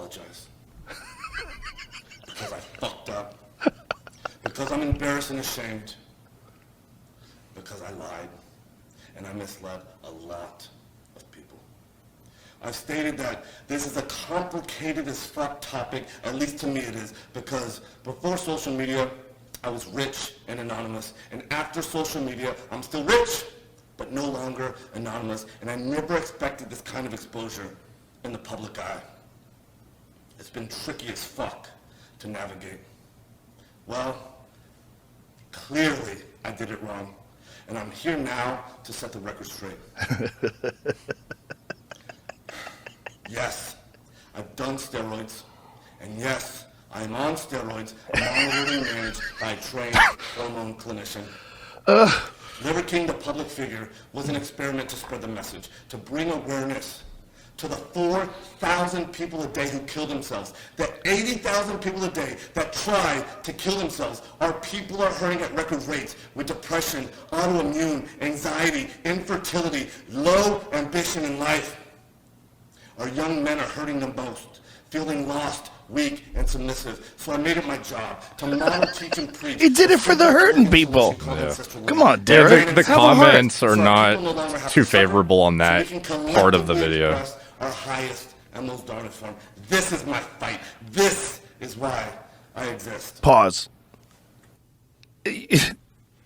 apologize. Because I fucked up. Because I'm embarrassed and ashamed. Because I lied. And I misled a lot of people. I've stated that this is a complicated as fuck topic, at least to me it is, because before social media, I was rich and anonymous. And after social media, I'm still rich, but no longer anonymous. And I never expected this kind of exposure in the public eye. It's been tricky as fuck to navigate. Well, clearly I did it wrong. And I'm here now to set the record straight. Yes, I've done steroids. And yes, I am on steroids, monitored and managed by a trained hormone clinician. Liver King, the public figure, was an experiment to spread the message, to bring awareness to the 4,000 people a day who kill themselves. The 80,000 people a day that try to kill themselves. Our people are hurting at record rates with depression, autoimmune, anxiety, infertility, low ambition in life. Our young men are hurting the most, feeling lost, weak, and submissive. So I made it my job to model, teach, and preach. He did it for the hurting people. Yeah. Come on, Derek. Yeah, the comments are not too favorable on that part of the video. Our highest and most dominant form. This is my fight. This is why I exist. Pause.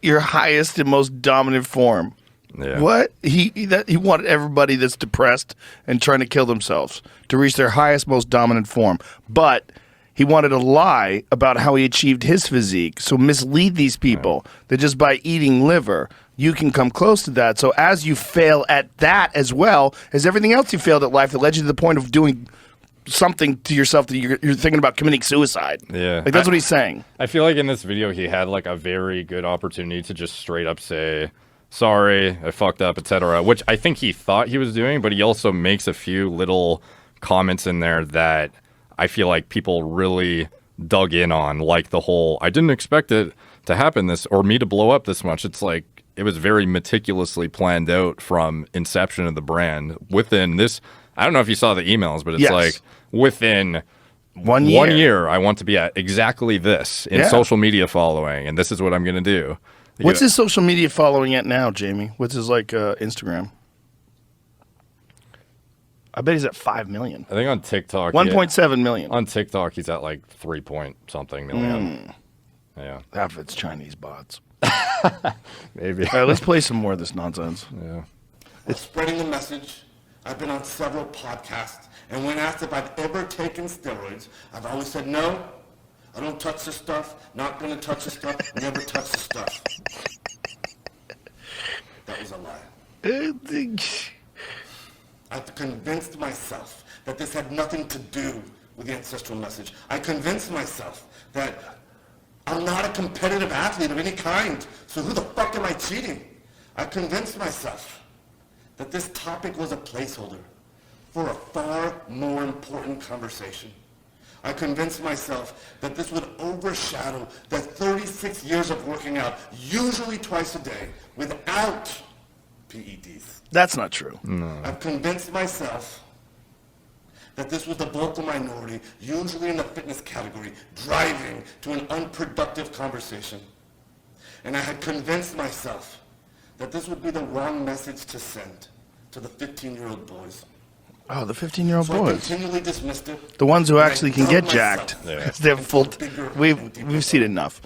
Your highest and most dominant form. Yeah. What? He wanted everybody that's depressed and trying to kill themselves to reach their highest, most dominant form. But he wanted to lie about how he achieved his physique. So mislead these people that just by eating liver, you can come close to that. So as you fail at that as well as everything else you failed at life that led you to the point of doing something to yourself that you're thinking about committing suicide. Yeah. Like that's what he's saying. I feel like in this video he had like a very good opportunity to just straight up say, sorry, I fucked up, etc., which I think he thought he was doing, but he also makes a few little comments in there that I feel like people really dug in on, like the whole, I didn't expect it to happen this, or me to blow up this much. It's like, it was very meticulously planned out from inception of the brand within this. I don't know if you saw the emails, but it's like within one year, I want to be at exactly this in social media following, and this is what I'm going to do. What's his social media following at now, Jamie? What's his Instagram? I bet he's at 5 million. I think on TikTok, 1.7 million. On TikTok, he's at like 3 point something million. Yeah, half of it's Chinese bots. Maybe. All right, let's play some more of this nonsense. Yeah. It's spreading the message. I've been on several podcasts, and when asked if I've ever taken steroids, I've always said no. I don't touch this stuff. Not going to touch this stuff. Never touch this stuff. That was a lie. I've convinced myself that this had nothing to do with the ancestral message. I convinced myself that I'm not a competitive athlete of any kind, so who the fuck am I cheating? I convinced myself that this topic was a placeholder for a far more important conversation. I convinced myself that this would overshadow the 36 years of working out, usually twice a day, without PEDs. That's not true. No. I've convinced myself that this was the vocal minority, usually in the fitness category, driving to an unproductive conversation. And I had convinced myself that this would be the wrong message to send to the 15-year-old boys. Oh, the 15-year-old So I boys. continually dismissed it. The ones who and actually I can dubbed get jacked. myself They're full. into a bigger and We've deeper seen enough.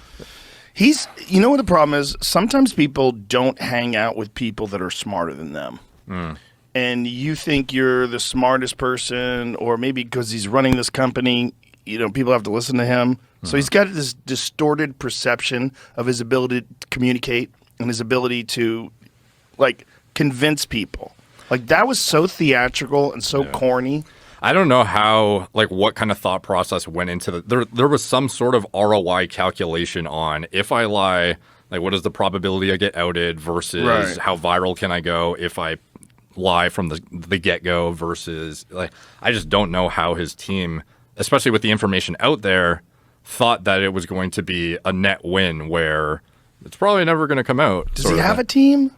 You know what the problem is? Sometimes people don't hang out with people that are smarter than them. And you think you're the smartest person, or maybe because he's running this company, people have to listen to him. So he's got this distorted perception of his ability to communicate and his ability to, convince people. That was so theatrical and so corny. I don't know how, what kind of thought process went into there was some sort of ROI calculation on if I lie, what is the probability I get outed versus how viral can I go if I lie from the get-go versus, I just don't know how his team, especially with the information out there, thought that it was going to be a net win where it's probably never going to come out. Does he have a team?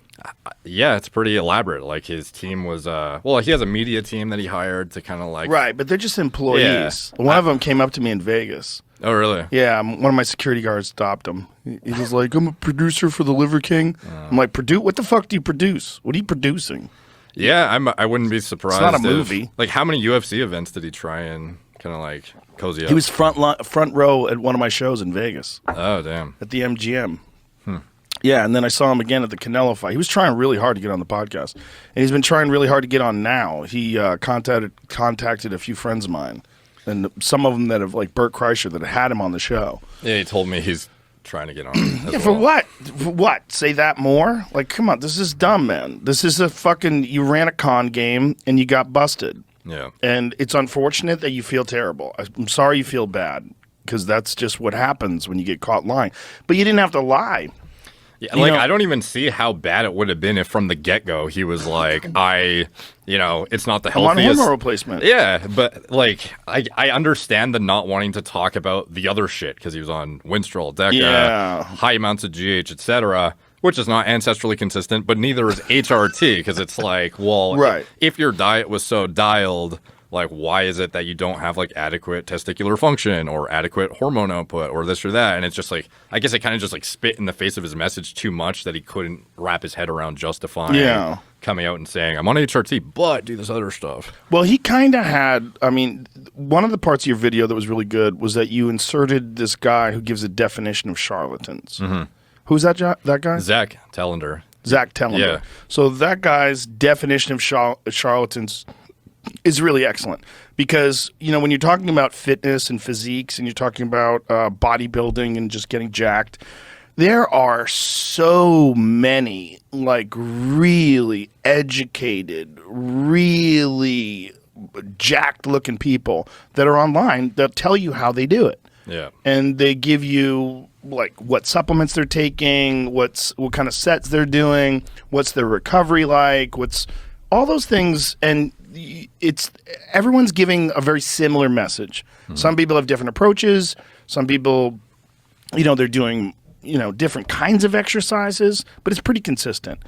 Yeah, it's pretty elaborate. Like his team was, well, he has a media team that he hired to kind of like. Right, but they're just employees. Yeah. One of them came up to me in Vegas. Oh, really? Yeah, one of my security guards stopped him. He was like, "I'm a producer for the Liver King." I'm like, "Produce? What the fuck do you produce? What are you producing?" Yeah, I wouldn't be surprised. It's not a movie. Like, how many UFC events did he try and kind of like cozy up? He was front row at one of my shows in Vegas Oh, damn. at the MGM. Yeah, and then I saw him again at the Canelo fight. He was trying really hard to get on the podcast, and he's been trying really hard to get on now. He contacted a few friends of mine, and some of them that have, like Bert Kreischer, that had him on the show. Yeah, he told me he's trying to get on. as Yeah, for well. what? For what? Say that more? Like, come on, this is dumb, man. This is a fucking, you ran a con game and you got busted. Yeah. And it's unfortunate that you feel terrible. I'm sorry you feel bad, because that's just what happens when you get caught lying. But you didn't have to lie. Yeah, You like, know- I don't even see how bad it would have been if from the get-go he was like, it's not the I'm on healthiest. hormone replacement. Yeah, but, like, I understand the not wanting to talk about the other shit, because he was on Winstrol, DECA, Yeah. high amounts of GH, etc., which is not ancestrally consistent, but neither is HRT, because it's like, well, Right. if your diet was so dialed, like, why is it that you don't have, like, adequate testicular function or adequate hormone output or this or that? And it's just, like, I guess it kind of just, like, spit in the face of his message too much that he couldn't wrap his head around justifying coming out and saying, I'm on HRT, but do this other stuff. Well, he kind of had, I mean, one of the parts of your video that was really good was that you inserted this guy who gives a definition of charlatans. Mm-hmm. Who's that guy? Zach Tellender. Zach Tellender. Yeah. So that guy's definition of charlatans is really excellent, because, you know, when you're talking about fitness and physiques and you're talking about bodybuilding and just getting jacked, there are so many, like, really educated, really jacked looking people that are online that tell you how they do it. Yeah. And they give you, like, what supplements they're taking, what kind of sets they're doing, what's their recovery like, what's all those things. And it's everyone's giving a very similar message. Some people have different approaches. Some people, you know, they're doing, you know, different kinds of exercises, but it's pretty consistent.